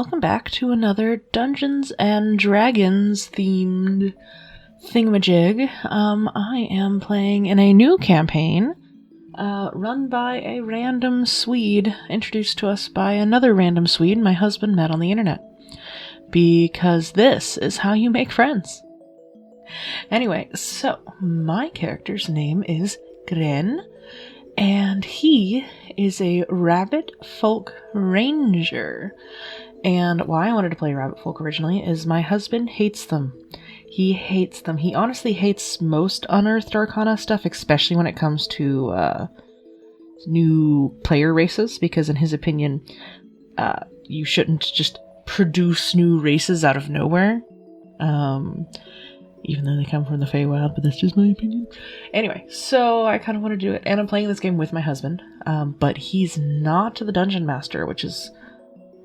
welcome back to another Dungeons and Dragons themed thingamajig. I am playing in a new campaign, run by a random Swede, introduced to us by another random Swede my husband met on the internet. Because this is how you make friends. Anyway, so my character's name is Gren, and he is a Rabbitfolk ranger. And why I wanted to play Rabbitfolk originally is my husband hates them. He hates them. He honestly hates most Unearthed Arcana stuff, especially when it comes to new player races, because in his opinion, you shouldn't just produce new races out of nowhere. Even though they come from the Feywild, but that's just my opinion. Anyway, so I kind of want to do it, and I'm playing this game with my husband, but he's not the Dungeon Master, which is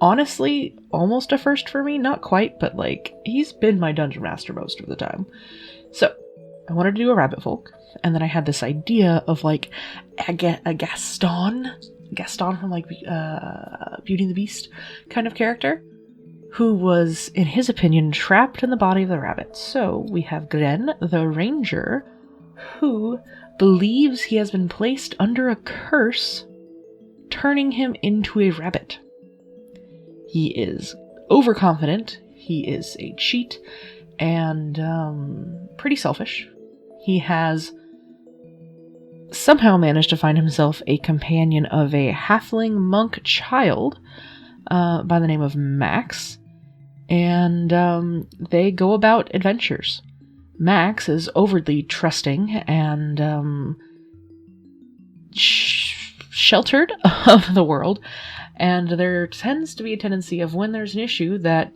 honestly almost a first for me. Not quite, but like, he's been my Dungeon Master most of the time. So, I wanted to do a Rabbitfolk, and then I had this idea of like a Gaston from like Beauty and the Beast kind of character, who was, in his opinion, trapped in the body of the rabbit. So we have Gren, the ranger, who believes he has been placed under a curse, turning him into a rabbit. He is overconfident, he is a cheat, and pretty selfish. He has somehow managed to find himself a companion of a halfling monk child by the name of Max, and they go about adventures. Max is overly trusting and sheltered of the world, and there tends to be a tendency of when there's an issue that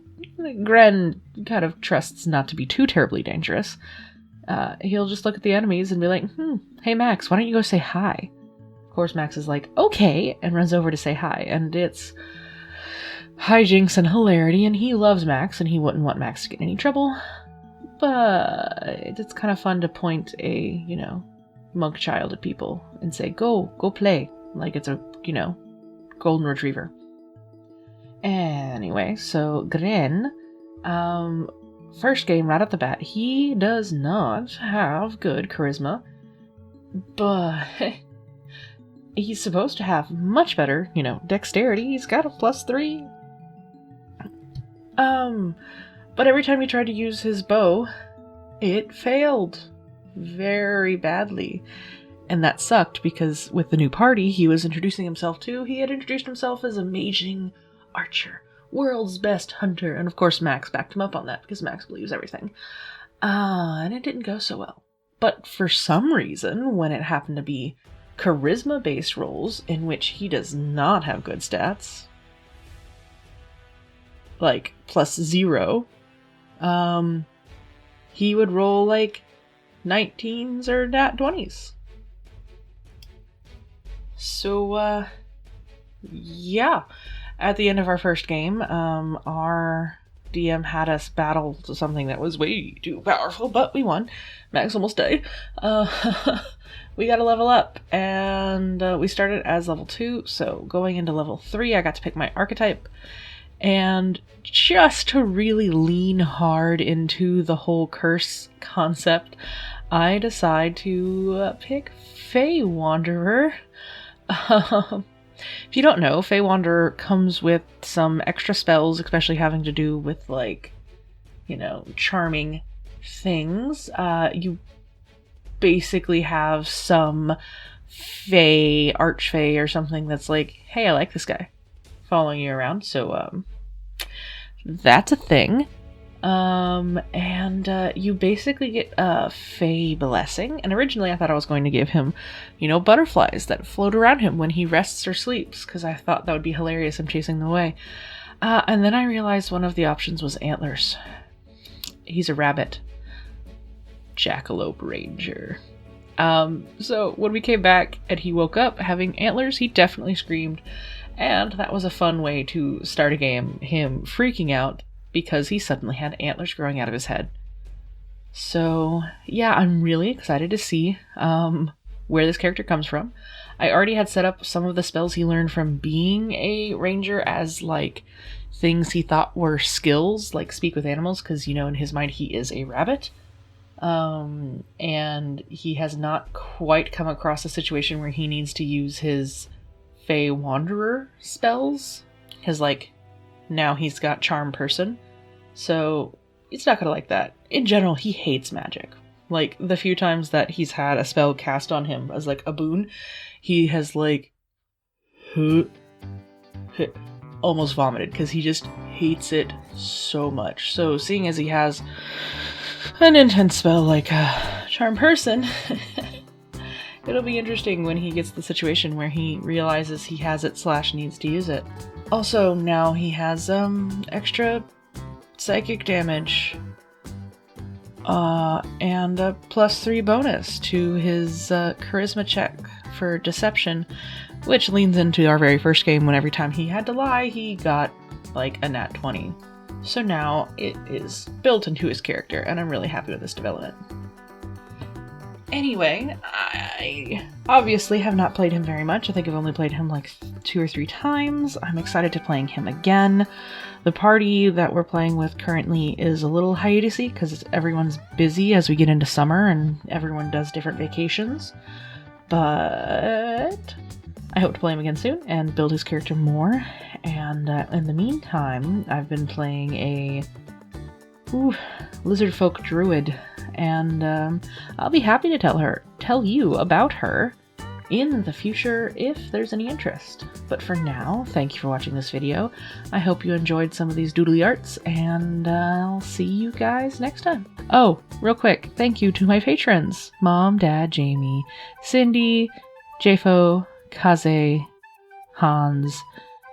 Gren kind of trusts not to be too terribly dangerous. He'll just look at the enemies and be like, hey Max, why don't you go say hi? Of course Max is like, okay, and runs over to say hi, and it's hijinks and hilarity, and he loves Max, and he wouldn't want Max to get in any trouble, but it's kind of fun to point a, monk child at people and say, go play, like it's a, golden retriever. Anyway, so Gren, first game right off the bat, he does not have good charisma, but he's supposed to have much better, dexterity. He's got a +3. But every time he tried to use his bow, it failed very badly. And that sucked because with the new party he was introducing himself to, he had introduced himself as amazing archer, world's best hunter, and of course Max backed him up on that because Max believes everything. And it didn't go so well. But for some reason, when it happened to be charisma-based rolls in which he does not have good stats, like +0, he would roll like 19s or nat 20s. So, yeah. At the end of our first game, our DM had us battle to something that was way too powerful, but we won. Max almost died. We got to level up, and we started as level 2, so going into level 3, I got to pick my archetype. And just to really lean hard into the whole curse concept, I decide to pick Fey Wanderer. If you don't know, Fey Wanderer comes with some extra spells, especially having to do with, like, charming things. You basically have some Fey, Archfey or something that's like, hey, I like this guy, following you around. So, that's a thing. And you basically get a Fey blessing. And originally I thought I was going to give him, butterflies that float around him when he rests or sleeps, because I thought that would be hilarious, him chasing them away. And then I realized one of the options was antlers. He's a rabbit. Jackalope Ranger. So when we came back and he woke up having antlers, he definitely screamed. And that was a fun way to start a game, him freaking out because he suddenly had antlers growing out of his head. So, yeah, I'm really excited to see where this character comes from. I already had set up some of the spells he learned from being a ranger as like things he thought were skills, like speak with animals, because you know in his mind he is a rabbit. And he has not quite come across a situation where he needs to use his Fey Wanderer spells, because like now he's got Charm Person, so it's not gonna like that. In general, he hates magic. Like the few times that he's had a spell cast on him as like a boon, he has like almost vomited because he just hates it so much. So seeing as he has an intense spell like Charm Person, it'll be interesting when he gets the situation where he realizes he has it / needs to use it. Also, now he has extra psychic damage and a +3 bonus to his charisma check for deception, which leans into our very first game when every time he had to lie, he got like a nat 20. So now it is built into his character, and I'm really happy with this development. Anyway, I obviously have not played him very much. I think I've only played him like 2 or 3 times. I'm excited to playing him again. The party that we're playing with currently is a little hiatusy because everyone's busy as we get into summer and everyone does different vacations. But I hope to play him again soon and build his character more. And in the meantime, I've been playing a Lizardfolk druid, and I'll be happy to tell you about her in the future if there's any interest. But for now, thank you for watching this video. I hope you enjoyed some of these doodly arts, and I'll see you guys next time. Oh, real quick, thank you to my patrons: Mom, Dad, Jamie, Cindy, Jafo, Kaze, Hans,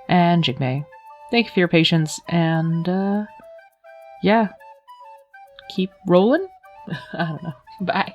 and Jigme. Thank you for your patience, and yeah, keep rolling? I don't know. Bye.